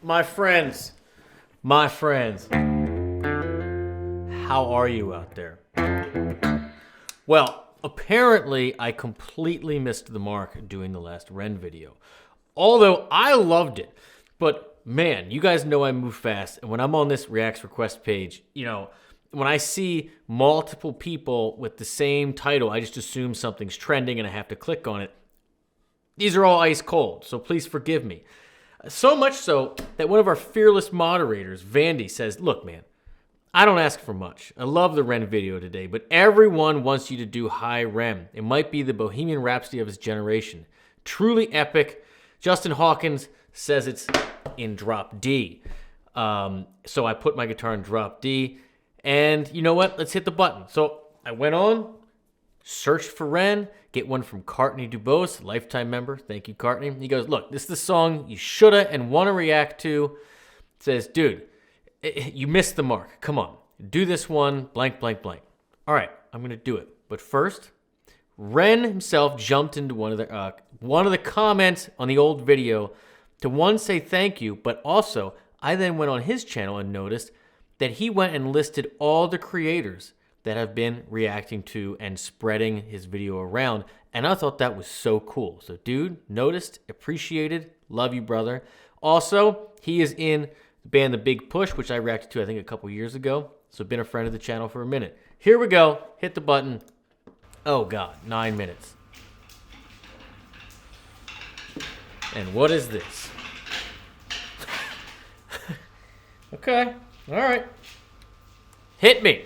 My friends, how are you out there? Well, apparently I completely missed the mark doing the last REN video. Although I loved it, but man, you guys know I move fast, and when I'm on this Reacts request page, when I see multiple people with the same title, I just assume something's trending and I have to click on it. These are all ice cold, so please forgive me. So much so that one of our fearless moderators, Vandy, says, look, man, I don't ask for much. I love the REN video today, but everyone wants you to do high REM. It might be the Bohemian Rhapsody of his generation. Truly epic. Justin Hawkins says it's in drop D. So I put my guitar in drop D. And you know what? Let's hit the button. So I went on, searched for REN, get one from Courtney Dubose, lifetime member. Thank you, Courtney. He goes, look, this is the song you shoulda and wanna react to. It says, dude, you missed the mark. Come on, do this one, blank, blank, blank. All right, I'm gonna do it. But first, REN himself jumped into one of the comments on the old video to one, say thank you, but also I then went on his channel and noticed that he went and listed all the creators that have been reacting to and spreading his video around. And I thought that was so cool. So dude, noticed, appreciated, love you, brother. Also, he is in the band The Big Push, which I reacted to, I think, a couple years ago. So been a friend of the channel for a minute. Here we go. Hit the button. Oh God, 9 minutes. And what is this? Okay, all right. Hit me.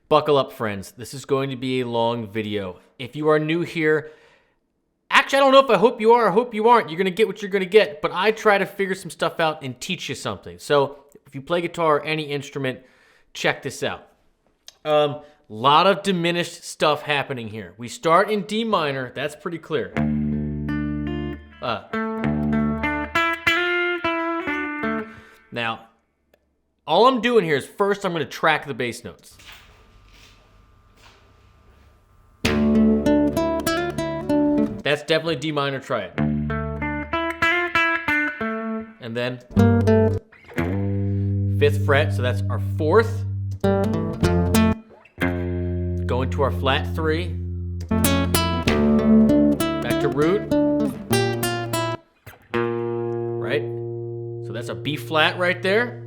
Buckle up, friends. This is going to be a long video. If you are new here, actually, I don't know if I hope you are, I hope you aren't. You're going to get what you're going to get, but I try to figure some stuff out and teach you something. So if you play guitar or any instrument, check this out. Lot of diminished stuff happening here. We start in D minor. That's pretty clear. Now, all I'm doing here is first I'm going to track the bass notes. That's definitely D minor, try it. And then 5th fret, so that's our 4th. Going to our flat 3. Back to root. Right? So that's a B flat right there.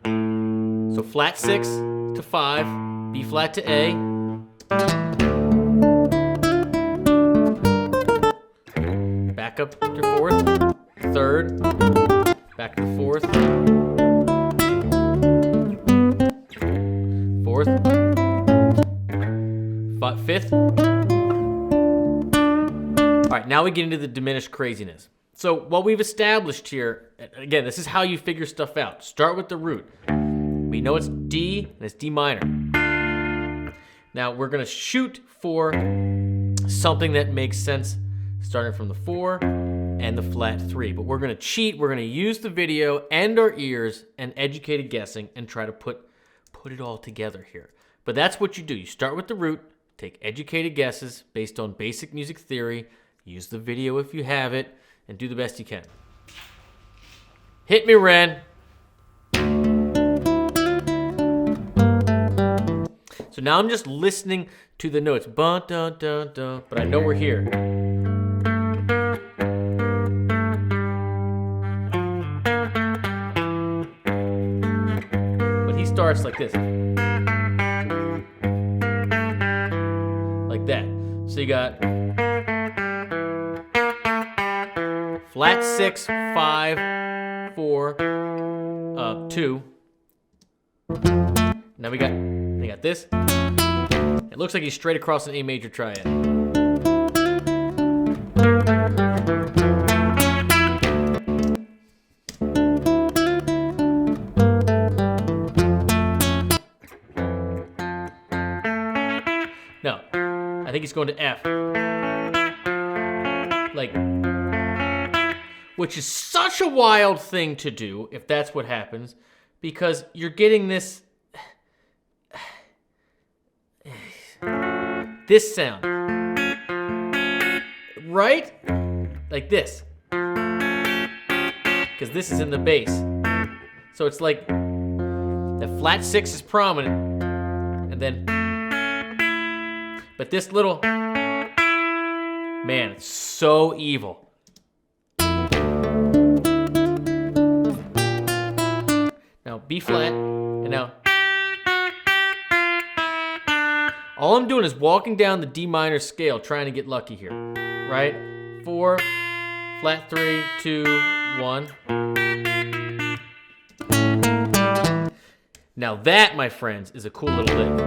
So flat 6 to 5, B flat to A. Back up to 4th, 3rd, back to 4th, 4th, 5th. All right, now we get into the diminished craziness. So what we've established here, again, this is how you figure stuff out. Start with the root. We know it's D and it's D minor. Now we're gonna shoot for something that makes sense, starting from the 4 and the flat 3. But we're gonna cheat, we're gonna use the video and our ears and educated guessing and try to put it all together here. But that's what you do. You start with the root, take educated guesses based on basic music theory, use the video if you have it, and do the best you can. Hit me, REN. So now I'm just listening to the notes. Bun, dun, dun, dun, but I know we're here. Starts like this, like that. So you got flat 6, 5, 4, 2. Now we got You got this. It looks like he's straight across an A major triad. No, I think he's going to F. Like, which is such a wild thing to do if that's what happens, because you're getting this sound, right? Like this, because this is in the bass. So it's like the flat 6 is prominent, and then, but this little, man, it's so evil. Now B flat, and now all I'm doing is walking down the D minor scale, trying to get lucky here, right? 4, flat 3, 2, 1. Now that, my friends, is a cool little lick.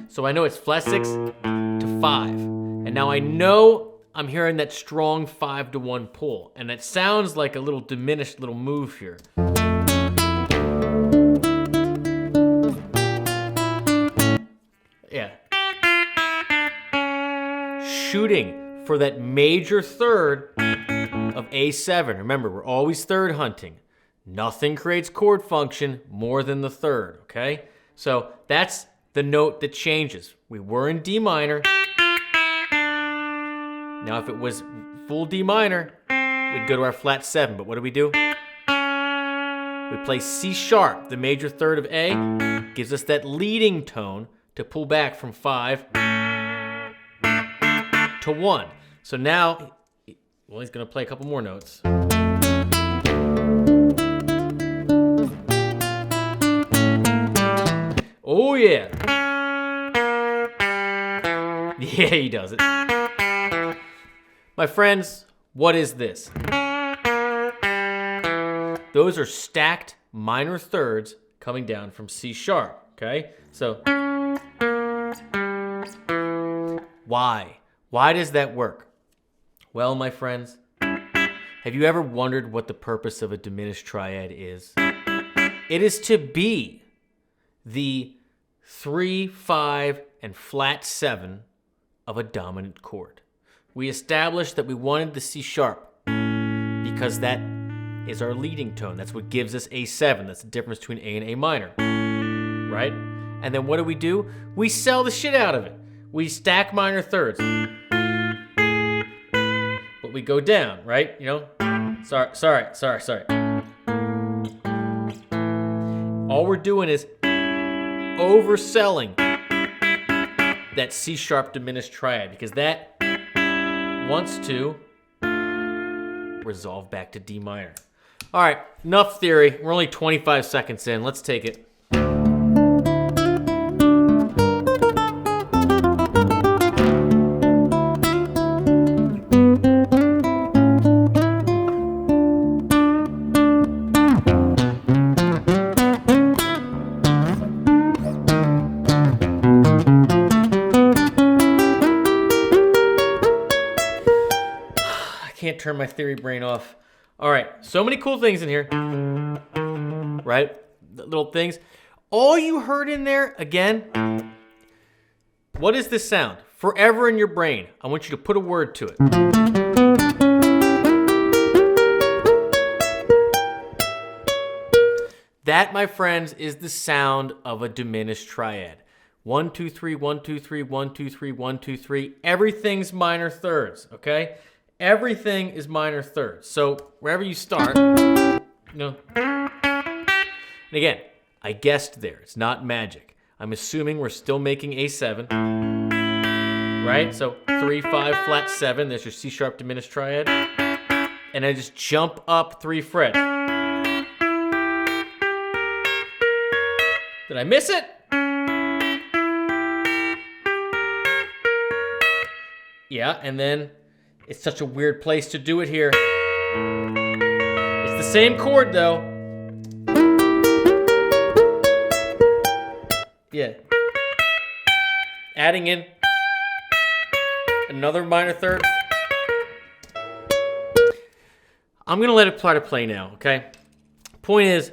So I know it's flat 6 to 5, and now I know I'm hearing that strong 5 to 1 pull, and it sounds like a little diminished little move here. Yeah. Shooting for that major third of A7. Remember, we're always third hunting. Nothing creates chord function more than the third, okay? So that's the note that changes. We were in D minor. Now if it was full D minor, we'd go to our flat 7, but what do? We play C sharp, the major third of A, gives us that leading tone to pull back from 5 to 1. So now, well, he's gonna play a couple more notes. Oh yeah. Yeah, he does it. My friends, what is this? Those are stacked minor thirds coming down from C sharp, okay? So, why? Why does that work? Well, my friends, have you ever wondered what the purpose of a diminished triad is? It is to be the 3, 5, and flat 7 of a dominant chord. We established that we wanted the C sharp because that is our leading tone. That's what gives us A7. That's the difference between A and A minor, right? And then what do? We sell the shit out of it. We stack minor thirds. But we go down, right? You know? Sorry. All we're doing is overselling that C sharp diminished triad because that wants to resolve back to D minor. All right, enough theory. We're only 25 seconds in. Let's take it. Can't turn my theory brain off. All right, so many cool things in here, right? The little things. All you heard in there, again, what is this sound? Forever in your brain. I want you to put a word to it. That, my friends, is the sound of a diminished triad. 1, 2, 3, 1, 2, 3, 1, 2, 3, 1, 2, 3. Everything's minor thirds, okay? Everything is minor thirds. So wherever you start, you know. And again, I guessed there. It's not magic. I'm assuming we're still making A7, right? So 3, 5, flat 7. There's your C sharp diminished triad. And I just jump up 3 frets. Did I miss it? Yeah, and then it's such a weird place to do it here. It's the same chord though. Yeah. Adding in another minor third. I'm going to let it try to play now, okay? Point is,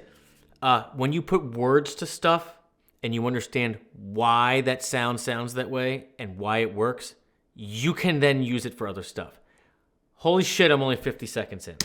when you put words to stuff and you understand why that sounds that way and why it works, you can then use it for other stuff. Holy shit, I'm only 50 seconds in.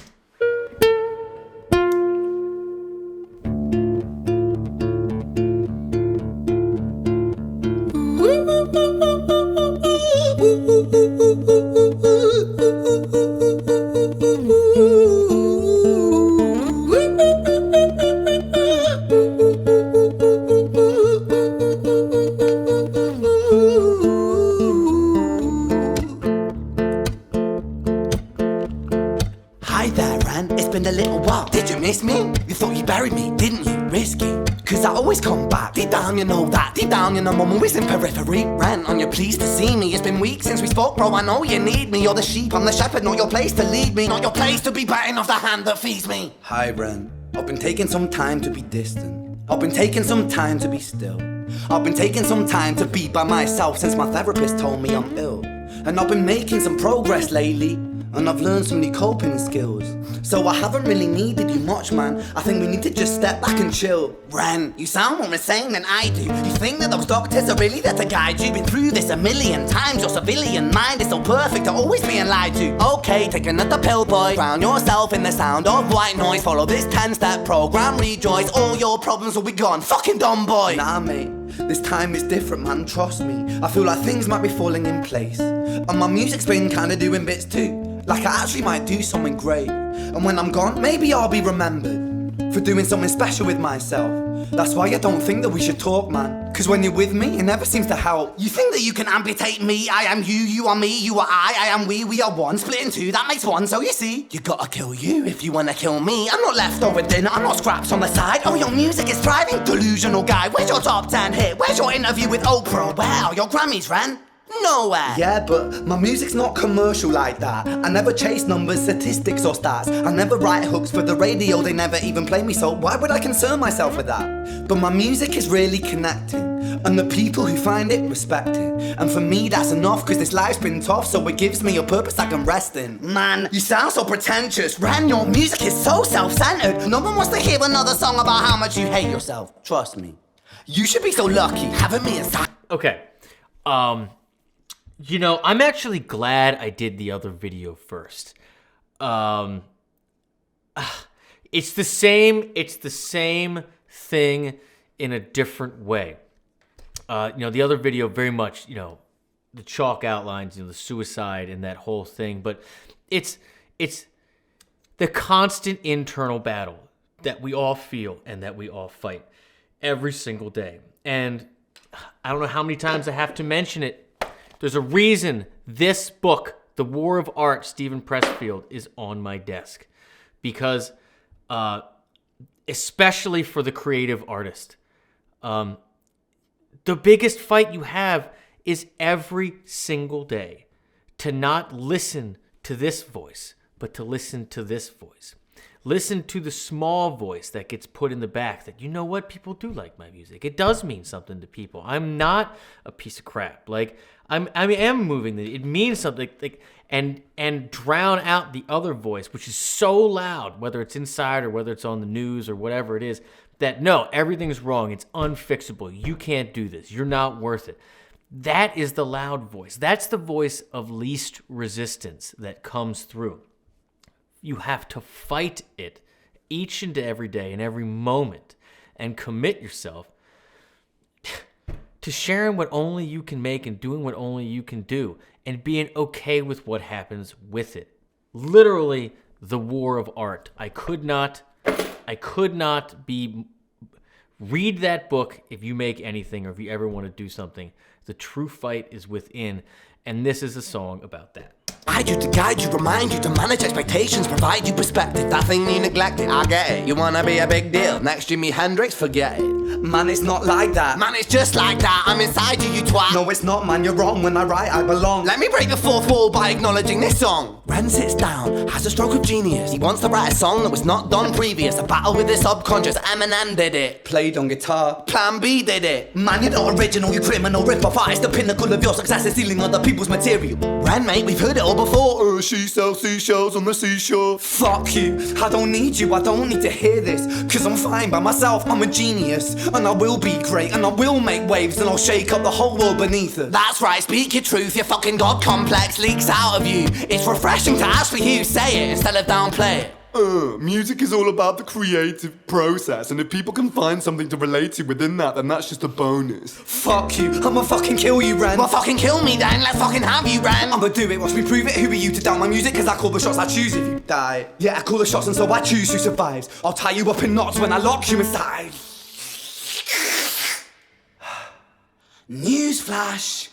Hi there, Ren. It's been a little while. Did you miss me? You thought you buried me, didn't you? Risky. Cause I always come back. Deep down, you know that. Deep down, you know I'm always in periphery. Ren, on your pleased to see me. It's been weeks since we spoke, bro. I know you need me. You're the sheep, I'm the shepherd. Not your place to lead me. Not your place to be biting off the hand that feeds me. Hi, Ren. I've been taking some time to be distant. I've been taking some time to be still. I've been taking some time to be by myself since my therapist told me I'm ill. And I've been making some progress lately. And I've learned some new coping skills. So I haven't really needed you much, man. I think we need to just step back and chill. Ren, you sound more insane than I do. You think that those doctors are really there to guide you? Been through this a million times. Your civilian mind is so perfect, you're always being lied to. Okay, take another pill, boy. Drown yourself in the sound of white noise. Follow this 10-step program, rejoice. All your problems will be gone. Fucking dumb boy. Nah, mate. This time is different, man, trust me. I feel like things might be falling in place. And my music's been kinda doing bits too. Like I actually might do something great. And when I'm gone, maybe I'll be remembered for doing something special with myself. That's why I don't think that we should talk, man. Cause when you're with me, it never seems to help. You think that you can amputate me? I am you, you are me, you are I am we are one. Split in two, that makes one, so you see. You gotta kill you if you wanna kill me. I'm not leftover dinner, I'm not scraps on the side. Oh, your music is thriving, delusional guy. Where's your top 10 hit? Where's your interview with Oprah? Where are your Grammys, Ren? Nowhere. Yeah, but my music's not commercial like that. I never chase numbers, statistics or stats. I never write hooks for the radio, they never even play me, so why would I concern myself with that? But my music is really connecting, and the people who find it respect it. And for me that's enough, cause this life's been tough, so it gives me a purpose I can rest in. Man, you sound so pretentious. Ren, your music is so self-centered. No one wants to hear another song about how much you hate yourself. Trust me. You should be so lucky having me inside. Okay. You know, I'm actually glad I did the other video first. It's the same thing in a different way. You know, the other video very much, you know, the chalk outlines, you know, the suicide and that whole thing, but it's the constant internal battle that we all feel and that we all fight every single day. And I don't know how many times I have to mention it. There's a reason this book, The War of Art, Stephen Pressfield, is on my desk. Because, especially for the creative artist, the biggest fight you have is every single day to not listen to this voice, but to listen to this voice. Listen to the small voice that gets put in the back that, you know what, people do like my music. It does mean something to people. I'm not a piece of crap. Like, I am moving. It means something. Like, and drown out the other voice, which is so loud, whether it's inside or whether it's on the news or whatever it is, that no, everything's wrong. It's unfixable. You can't do this. You're not worth it. That is the loud voice. That's the voice of least resistance that comes through. You have to fight it each and every day and every moment and commit yourself to sharing what only you can make and doing what only you can do and being okay with what happens with it. Literally, the war of art. I could not read that book if you make anything or if you ever want to do something. The true fight is within, and this is a song about that. I do to guide you, remind you, to manage expectations, provide you perspective. That thing you neglected, I get it. You wanna be a big deal, next Jimi Hendrix, forget it. Man, it's not like that. Man, it's just like that, I'm inside you, you twat. No, it's not, man, you're wrong. When I write, I belong. Let me break the fourth wall by acknowledging this song. Ren sits down, has a stroke of genius. He wants to write a song that was not done previous. A battle with his subconscious, Eminem did it. Played on guitar. Plan B did it. Man, you're not original, you criminal rip-off artist. The pinnacle of your success is stealing other people's material. Ren, mate, we've heard it all before. She sells seashells on the seashore. Fuck you, I don't need you, I don't need to hear this. Cause I'm fine by myself, I'm a genius. And I will be great, and I will make waves. And I'll shake up the whole world beneath us. That's right, speak your truth, your fucking god complex leaks out of you. It's refreshing to actually hear you say it instead of downplay it. Music is all about the creative process, and if people can find something to relate to within that, then that's just a bonus. Fuck you, I'ma fucking kill you, Ren. Well, fucking kill me then, let's fucking have you, Ren. I'ma do it, watch me prove it. Who are you to doubt my music? Cause I call the shots, I choose if you die. Yeah, I call the shots and so I choose who survives. I'll tie you up in knots when I lock you inside. Newsflash.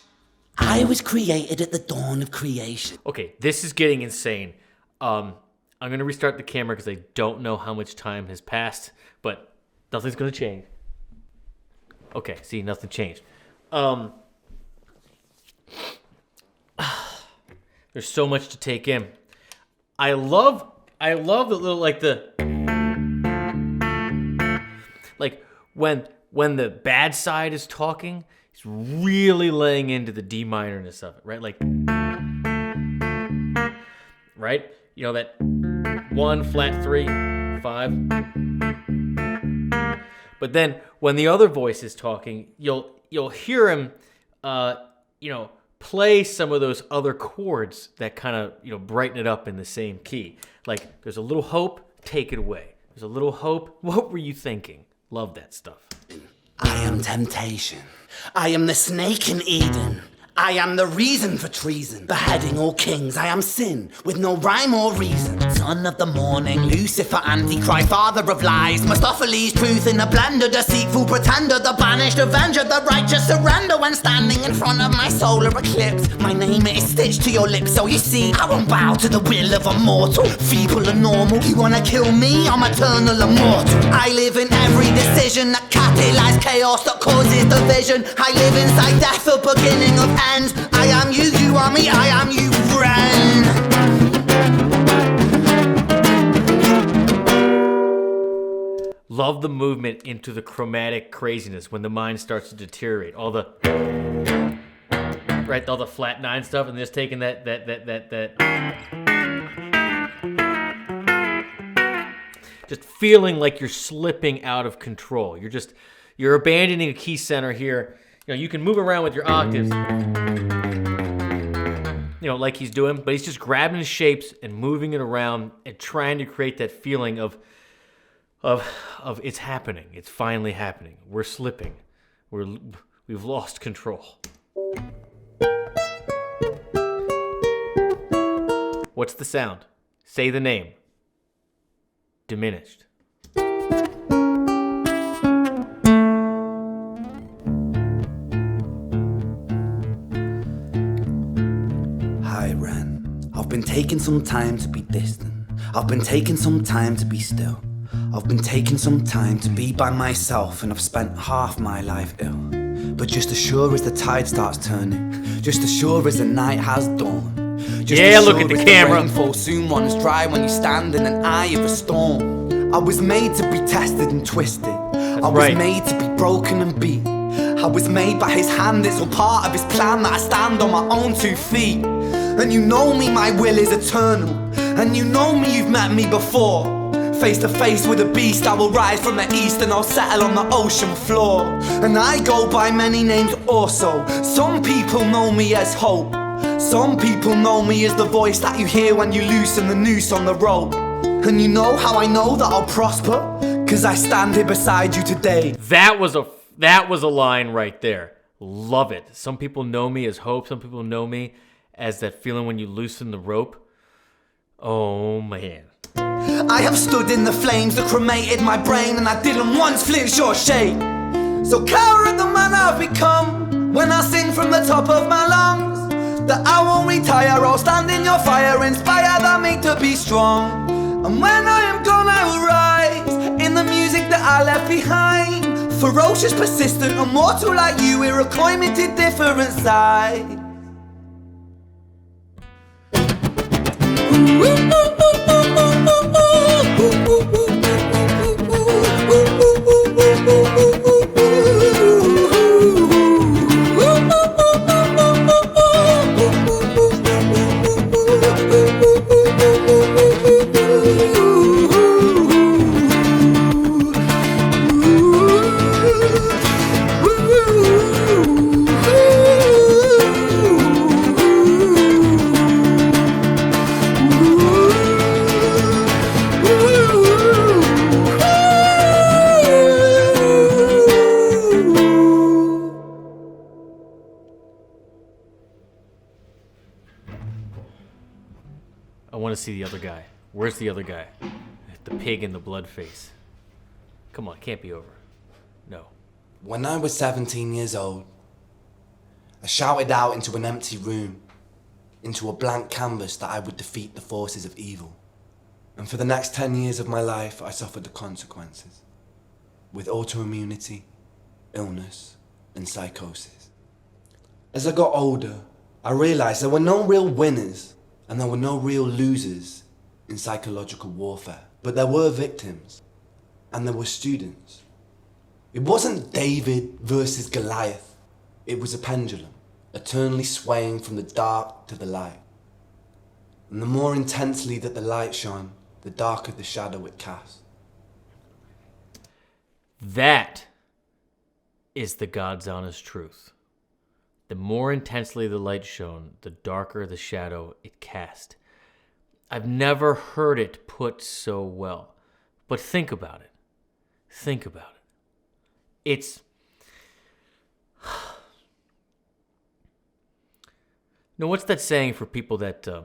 I was created at the dawn of creation. Okay, this is getting insane. I'm going to restart the camera because I don't know how much time has passed, but nothing's going to change. Okay, see, nothing changed. There's so much to take in. I love the little, when the bad side is talking, he's really laying into the D minorness of it, right? Right? You know, that 1 flat 3 5. But then when the other voice is talking, you'll hear him play some of those other chords that kind of brighten it up in the same key. Like, there's a little hope, take it away. There's a little hope. What were you thinking? Love that stuff. I am temptation. I am the snake in Eden. I am the reason for treason, beheading all kings. I am sin, with no rhyme or reason. Son of the morning, Lucifer, Antichrist, father of lies. Mustopheles, truth in a blender, deceitful pretender, the banished avenger, the righteous surrender. When standing in front of my solar eclipse, my name is stitched to your lips. So you see, I won't bow to the will of a mortal, feeble and normal. You wanna kill me? I'm eternal immortal. I live in every decision that catalyzes chaos, that causes division. I live inside death, the beginning of end. I am you, you are me, I am you, friend. Love the movement into the chromatic craziness when the mind starts to deteriorate. All the flat 9 stuff, and just taking that. Just feeling like you're slipping out of control. You're abandoning a key center here. You can move around with your octaves, like he's doing, but he's just grabbing his shapes and moving it around and trying to create that feeling of it's happening. It's finally happening. We're slipping. We've lost control. What's the sound? Say the name. Diminished. Hi, Ren. I've been taking some time to be distant. I've been taking some time to be still. I've been taking some time to be by myself, and I've spent half my life ill. But just as sure as the tide starts turning, just as sure as the night has dawned, just as look sure at the as camera. rain falls soon runs dry when you stand in an eye of a storm. I was made to be tested and twisted. I was right. made to be broken and beat. I was made by his hand, it's all part of his plan that I stand on my own 2 feet. And you know me, my will is eternal. And you know me, you've met me before. Face to face with a beast, I will rise from the east and I'll settle on the ocean floor. And I go by many names also. Some people know me as hope. Some people know me as the voice that you hear when you loosen the noose on the rope. And you know how I know that I'll prosper? Cause I stand here beside you today. That was a line right there. Love it. Some people know me as hope. Some people know me as that feeling when you loosen the rope. Oh man. I have stood in the flames that cremated my brain, and I didn't once flinch or shake. So cower at the man I've become when I sing from the top of my lungs. that I won't retire. I'll stand in your fire, inspire that make to be strong. And when I am gone, I will rise in the music that I left behind. Ferocious, persistent, immortal like you, Iroquois me to different sides. I want to see the other guy. Where's the other guy? The pig in the blood face. Come on, can't be over. No. When I was 17 years old, I shouted out into an empty room, into a blank canvas, that I would defeat the forces of evil. And for the next 10 years of my life, I suffered the consequences, with autoimmunity, illness, and psychosis. As I got older, I realized there were no real winners and there were no real losers in psychological warfare. But there were victims, and there were students. It wasn't David versus Goliath. It was a pendulum, eternally swaying from the dark to the light. And the more intensely that the light shone, the darker the shadow it cast. That is the God's honest truth. The more intensely the light shone, the darker the shadow it cast. I've never heard it put so well. But think about it. Think about it. It's... Now, what's that saying for people that... it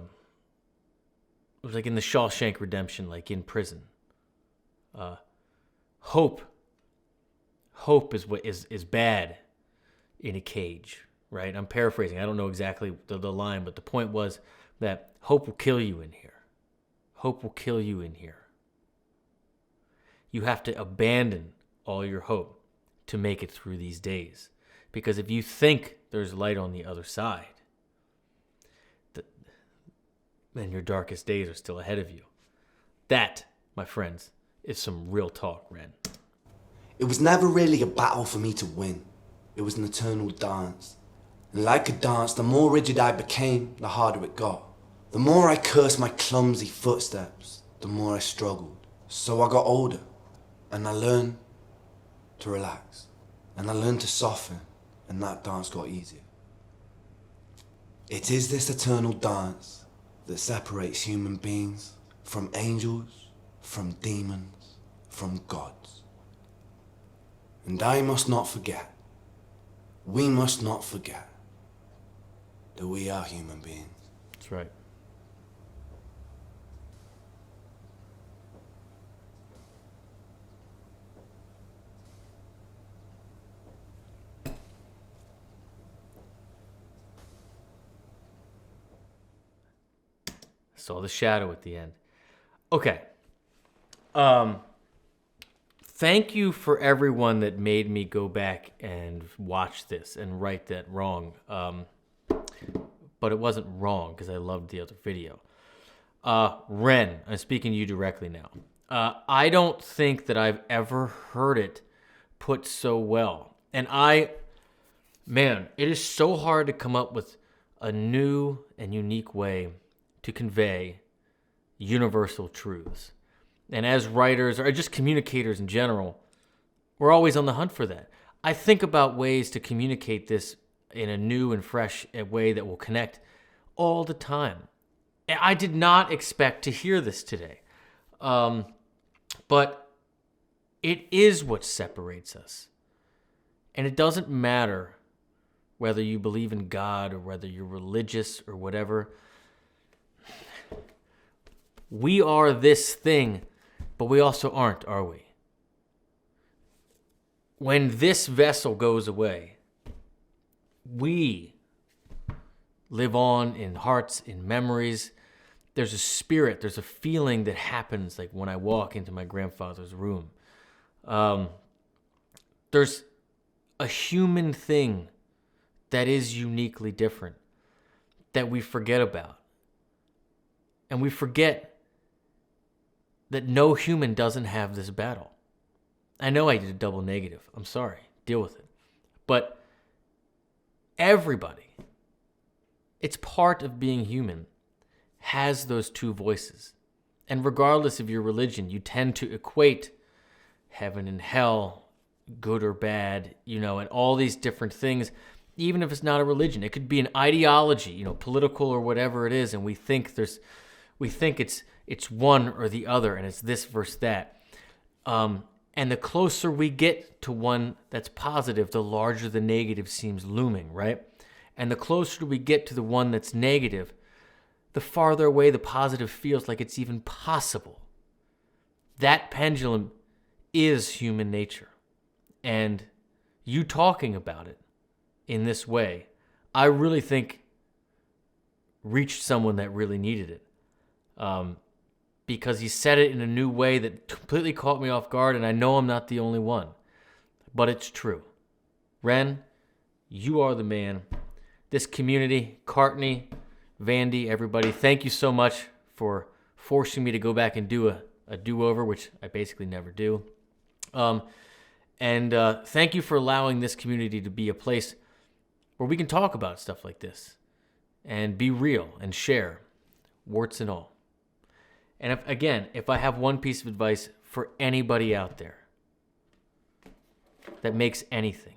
was like in the Shawshank Redemption, like in prison. Hope is what is bad in a cage. Right? I'm paraphrasing. I don't know exactly the line, but the point was that hope will kill you in here. Hope will kill you in here. You have to abandon all your hope to make it through these days. Because if you think there's light on the other side, then your darkest days are still ahead of you. That, my friends, is some real talk, Ren. It was never really a battle for me to win. It was an eternal dance. And like a dance, the more rigid I became, the harder it got. The more I cursed my clumsy footsteps, the more I struggled. So I got older, and I learned to relax. And I learned to soften, and that dance got easier. It is this eternal dance that separates human beings from angels, from demons, from gods. And I must not forget, we must not forget, that we are human beings. That's right. Saw the shadow at the end. Okay. Thank you for everyone that made me go back and watch this and right that wrong. But it wasn't wrong because I loved the other video. Ren, I'm speaking to you directly now. I don't think that I've ever heard it put so well. And man, it is so hard to come up with a new and unique way to convey universal truths. And as writers, or just communicators in general, we're always on the hunt for that. I think about ways to communicate this in a new and fresh way that will connect all the time. I did not expect to hear this today. But it is what separates us. And it doesn't matter whether you believe in God or whether you're religious or whatever. We are this thing, but we also aren't, are we? When this vessel goes away, we live on in hearts, in memories. There's a spirit, there's a feeling that happens like when I walk into my grandfather's room. There's a human thing that is uniquely different that we forget about. And we forget that no human doesn't have this battle. I know I did a double negative. I'm sorry. Deal with it. But everybody, it's part of being human, has those two voices. And regardless of your religion, you tend to equate heaven and hell, good or bad, and all these different things, even if it's not a religion. It could be an ideology, political or whatever it is, and we think it's one or the other, and it's this versus that. And the closer we get to one that's positive, the larger the negative seems looming, right? And the closer we get to the one that's negative, the farther away the positive feels like it's even possible. That pendulum is human nature. And you talking about it in this way, I really think reached someone that really needed it. Because he said it in a new way that completely caught me off guard, and I know I'm not the only one. But it's true. Ren, you are the man. This community, Courtney, Vandy, everybody, thank you so much for forcing me to go back and do a do-over, which I basically never do. And thank you for allowing this community to be a place where we can talk about stuff like this and be real and share, warts and all. And if I have one piece of advice for anybody out there that makes anything,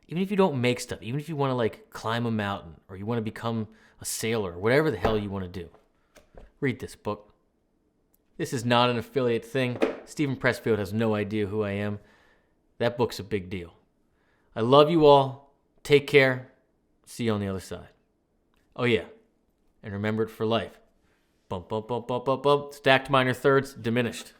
even if you don't make stuff, even if you want to climb a mountain or you want to become a sailor, or whatever the hell you want to do, read this book. This is not an affiliate thing. Stephen Pressfield has no idea who I am. That book's a big deal. I love you all. Take care. See you on the other side. Oh yeah, and remember it for life. Bump, bump, bump, bump, bump, bump. Stacked minor thirds, diminished.